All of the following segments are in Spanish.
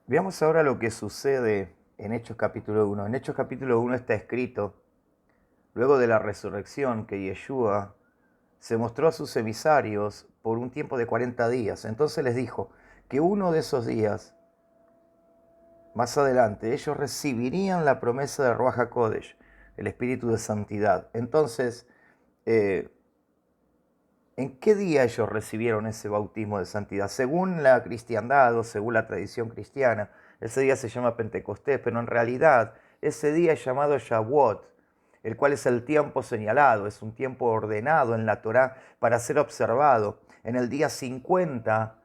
Veamos ahora lo que sucede en Hechos capítulo 1. En Hechos capítulo 1 está escrito, luego de la resurrección, que Yeshua se mostró a sus emisarios por un tiempo de 40 días. Entonces les dijo que uno de esos días, más adelante, ellos recibirían la promesa de Ruach HaKodesh, el Espíritu de Santidad. Entonces, eh, ¿en qué día ellos recibieron ese bautismo de santidad? Según la cristiandad o según la tradición cristiana, ese día se llama Pentecostés, pero en realidad ese día es llamado Shavuot, el cual es el tiempo señalado, es un tiempo ordenado en la Torá para ser observado. En el día 50,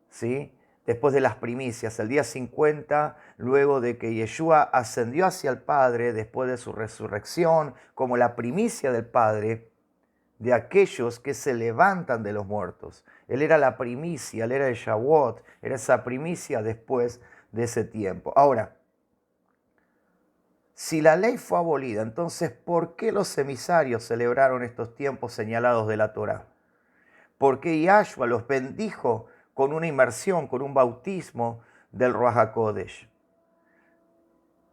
¿sí? Después de las primicias, el día 50, luego de que Yeshua ascendió hacia el Padre, después de su resurrección, como la primicia del Padre, de aquellos que se levantan de los muertos. Él era la primicia, él era el Shavuot, era esa primicia después de ese tiempo. Ahora, si la ley fue abolida, entonces, ¿por qué los emisarios celebraron estos tiempos señalados de la Torá? ¿Por qué Yahshua los bendijo con una inmersión, con un bautismo del Ruach HaKodesh?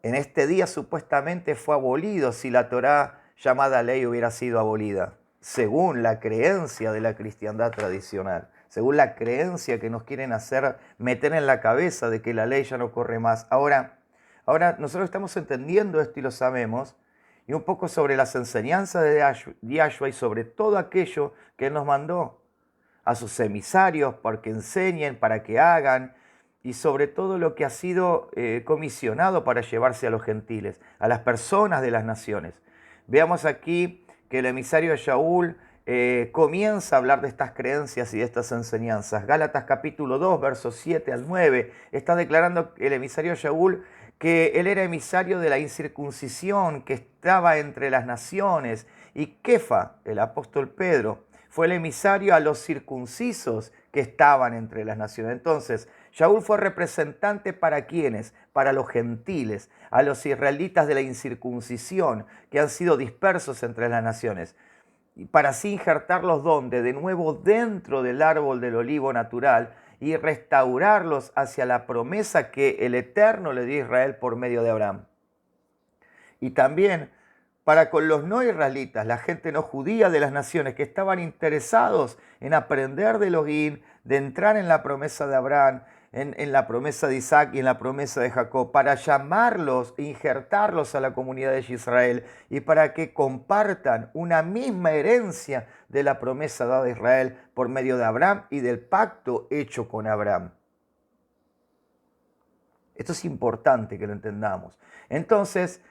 En este día supuestamente fue abolido si la Torá llamada ley hubiera sido abolida, según la creencia de la cristiandad tradicional, según la creencia que nos quieren hacer meter en la cabeza de que la ley ya no corre más. Ahora nosotros estamos entendiendo esto y lo sabemos, y un poco sobre las enseñanzas de Yahshua y sobre todo aquello que Él nos mandó a sus emisarios para que enseñen, para que hagan, y sobre todo lo que ha sido comisionado para llevarse a los gentiles, a las personas de las naciones. Veamos aquí que el emisario de Shaul comienza a hablar de estas creencias y de estas enseñanzas. Gálatas capítulo 2, versos 7 al 9, está declarando el emisario de Shaul que él era emisario de la incircuncisión que estaba entre las naciones, y Kefa, el apóstol Pedro, fue el emisario a los circuncisos que estaban entre las naciones. Entonces, Shaul fue representante para quienes, para los gentiles, a los israelitas de la incircuncisión que han sido dispersos entre las naciones, y para así injertarlos donde, de nuevo dentro del árbol del olivo natural, y restaurarlos hacia la promesa que el Eterno le dio a Israel por medio de Abraham. Y también para con los no israelitas, la gente no judía de las naciones que estaban interesados en aprender de Elohim, de entrar en la promesa de Abraham, en la promesa de Isaac y en la promesa de Jacob, para llamarlos e injertarlos a la comunidad de Israel y para que compartan una misma herencia de la promesa dada a Israel por medio de Abraham y del pacto hecho con Abraham. Esto es importante que lo entendamos. Entonces,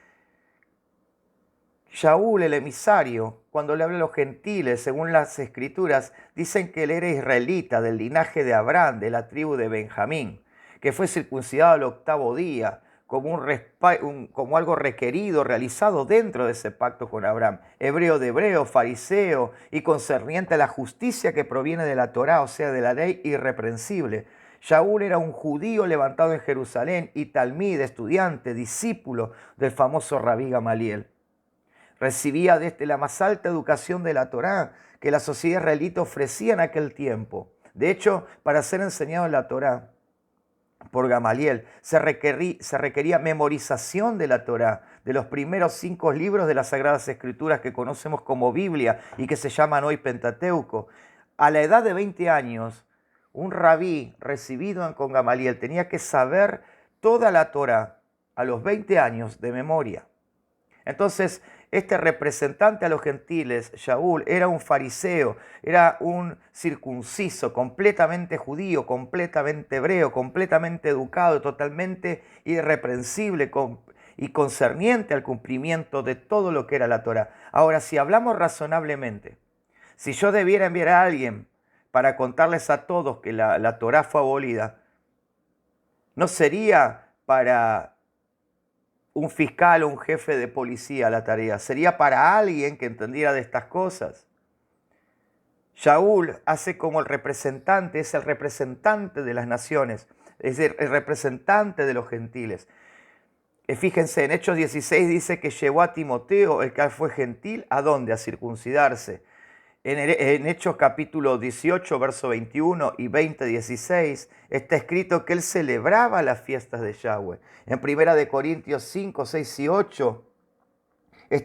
Shaul, el emisario, cuando le habla a los gentiles, según las escrituras, dicen que él era israelita, del linaje de Abraham, de la tribu de Benjamín, que fue circuncidado al octavo día, como algo requerido, realizado dentro de ese pacto con Abraham. Hebreo de hebreo, fariseo y concerniente a la justicia que proviene de la Torá, o sea, de la ley irreprensible. Shaul era un judío levantado en Jerusalén y talmid, estudiante, discípulo del famoso Rabí Gamaliel. Recibía desde la más alta educación de la Torá que la sociedad israelita ofrecía en aquel tiempo. De hecho, para ser enseñado en la Torá por Gamaliel, se requería memorización de la Torá, de los primeros 5 libros de las Sagradas Escrituras que conocemos como Biblia y que se llaman hoy Pentateuco. A la edad de 20 años, un rabí recibido con Gamaliel tenía que saber toda la Torá a los 20 años de memoria. Entonces, este representante a los gentiles, Shaul, era un fariseo, era un circunciso, completamente judío, completamente hebreo, completamente educado, totalmente irreprensible y concerniente al cumplimiento de todo lo que era la Torá. Ahora, si hablamos razonablemente, si yo debiera enviar a alguien para contarles a todos que la Torá fue abolida, no sería para un fiscal o un jefe de policía la tarea, sería para alguien que entendiera de estas cosas. Shaul hace como el representante, es el representante de las naciones, es decir, el representante de los gentiles. Fíjense, en Hechos 16 dice que llevó a Timoteo, el cual fue gentil, ¿a dónde? A circuncidarse. En Hechos capítulo 18, verso 21 y 20, 16, está escrito que él celebraba las fiestas de Yahweh. En 1 de Corintios 5, 6 y 8,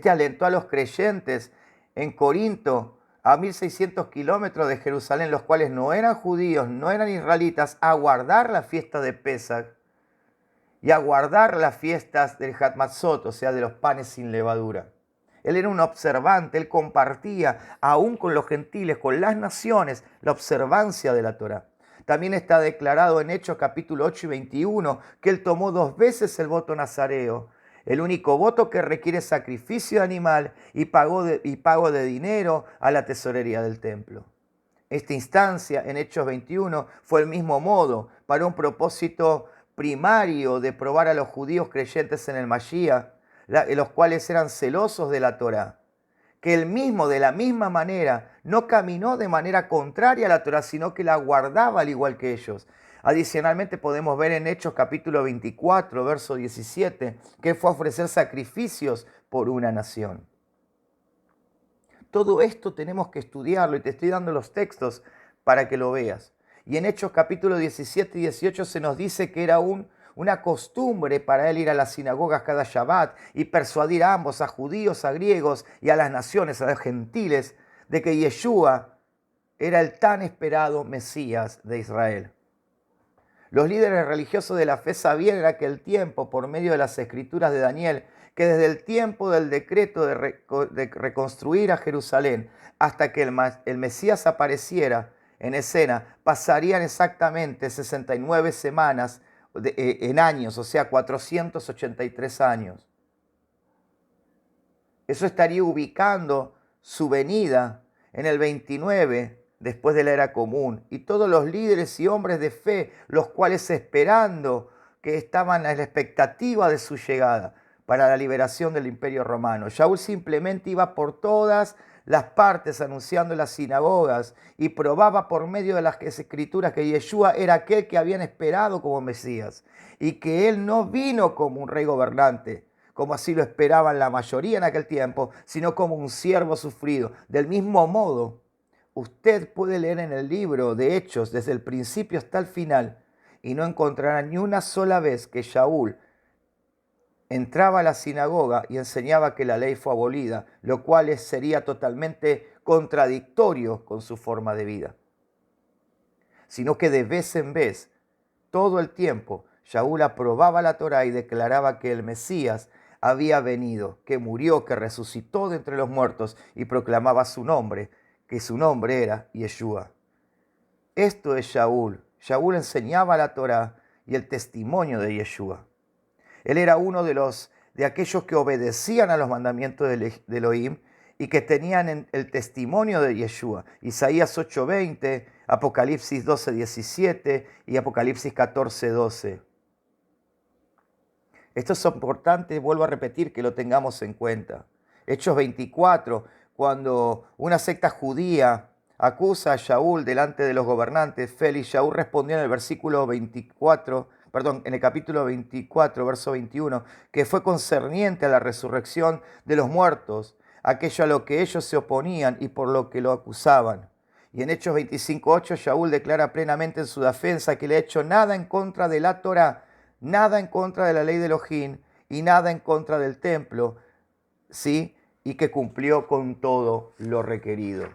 alentó a los creyentes en Corinto, a 1600 kilómetros de Jerusalén, los cuales no eran judíos, no eran israelitas, a guardar la fiesta de Pesach y a guardar las fiestas del Hatmatzot, o sea, de los panes sin levadura. Él era un observante, él compartía aún con los gentiles, con las naciones, la observancia de la Torá. También está declarado en Hechos capítulo 8 y 21 que él tomó 2 veces el voto nazareo, el único voto que requiere sacrificio de animal y pago de dinero a la tesorería del templo. Esta instancia en Hechos 21 fue el mismo modo para un propósito primario de probar a los judíos creyentes en el Mashiach, los cuales eran celosos de la Torá, que él mismo de la misma manera no caminó de manera contraria a la Torá, sino que la guardaba al igual que ellos. Adicionalmente podemos ver en Hechos capítulo 24, verso 17, que fue a ofrecer sacrificios por una nación. Todo esto tenemos que estudiarlo y te estoy dando los textos para que lo veas. Y en Hechos capítulo 17 y 18 se nos dice que era una costumbre para él ir a las sinagogas cada Shabbat y persuadir a ambos, a judíos, a griegos y a las naciones, a los gentiles, de que Yeshua era el tan esperado Mesías de Israel. Los líderes religiosos de la fe sabían en aquel tiempo, por medio de las escrituras de Daniel, que desde el tiempo del decreto de reconstruir a Jerusalén hasta que el Mesías apareciera en escena, pasarían exactamente 69 semanas en años, o sea, 483 años. Eso estaría ubicando su venida en el 29 después de la era común, y todos los líderes y hombres de fe, los cuales esperando que estaban a la expectativa de su llegada para la liberación del Imperio Romano. Shaul simplemente iba por todas las partes anunciando en las sinagogas y probaba por medio de las escrituras que Yeshua era aquel que habían esperado como Mesías y que él no vino como un rey gobernante, como así lo esperaban la mayoría en aquel tiempo, sino como un siervo sufrido. Del mismo modo, usted puede leer en el libro de Hechos desde el principio hasta el final y no encontrará ni una sola vez que Shaul entraba a la sinagoga y enseñaba que la ley fue abolida, lo cual sería totalmente contradictorio con su forma de vida. Sino que de vez en vez, todo el tiempo, Shaul aprobaba la Torá y declaraba que el Mesías había venido, que murió, que resucitó de entre los muertos y proclamaba su nombre, que su nombre era Yeshua. Esto es Shaul. Shaul enseñaba la Torá y el testimonio de Yeshua. Él era uno de aquellos que obedecían a los mandamientos de Elohim y que tenían el testimonio de Yeshua. Isaías 8:20, Apocalipsis 12:17 y Apocalipsis 14:12. Esto es importante, vuelvo a repetir, que lo tengamos en cuenta. Hechos 24, cuando una secta judía acusa a Shaul delante de los gobernantes, Félix, Shaul respondió en el versículo 24, en el capítulo 24, verso 21, que fue concerniente a la resurrección de los muertos, aquello a lo que ellos se oponían y por lo que lo acusaban. Y en Hechos 25:8, Shaul declara plenamente en su defensa que le ha hecho nada en contra de la Torá, nada en contra de la ley de Elohim y nada en contra del templo, ¿sí? Y que cumplió con todo lo requerido.